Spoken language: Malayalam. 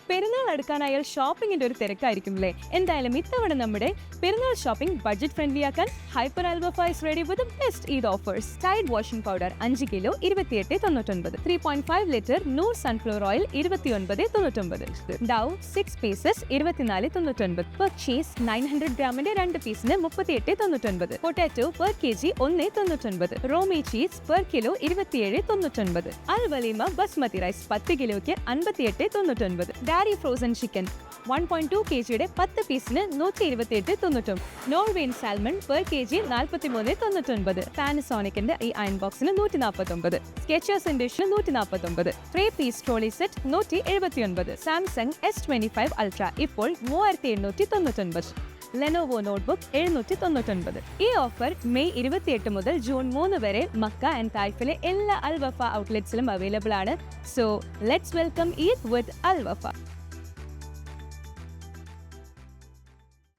പെരുന്നാൾ അടുക്കാനായാൽ ഷോപ്പിംഗിന്റെ ഒരു തിരക്കായിരിക്കും അല്ലേ? എന്തായാലും ഇത്തവണ നമ്മുടെ പെരുന്നാൾ ഷോപ്പിംഗ് ബഡ്ജറ്റ് ഫ്രണ്ട്ലി ആക്കാൻ hyper Albafa is ready with best Eid offers. Tide washing powder 5 kilo 28.99, 3.5 litre Noor sunflower oil 29.99, ഡൗ 6 പീസസ് 24.99, പർച്ചേസ് 900 ഗ്രാമിന്റെ 2 പീസിന് 38.99, പൊട്ടാറ്റോ പെർ kg 1.99, റോമി cheese per kilo 27.99, Al Waleema basmati rice 10 കിലോയ്ക്ക് 58.99, ഡാരി ഫ്രോസൺ ചിക്കൻ 1.2 kgയുടെ 10 പീസിന് 128.99, നോർവേൻ സാൽമൺ പെർ kg 43.99, പാനസോണിക്കിന്റെ ഈ അയൺ ബോക്സിന് 149, സ്കെച്ചേഴ്സ് ഇൻഡിഷിന് 149, 3 piece trolley set 179, Samsung S25 ultra ഇപ്പോൾ 3899, ലെനോവോ നോട്ട്ബുക്ക് 799. ഈ ഓഫർ മെയ് 28 മുതൽ ജൂൺ 3 വരെ മക്ക ആൻഡ് തായ്ഫിലെ എല്ലാ അൽ വഫ ഔട്ട്ലെറ്റ്സിലും അവൈലബിൾ ആണ്. So let's welcome Eid with Al Wafa.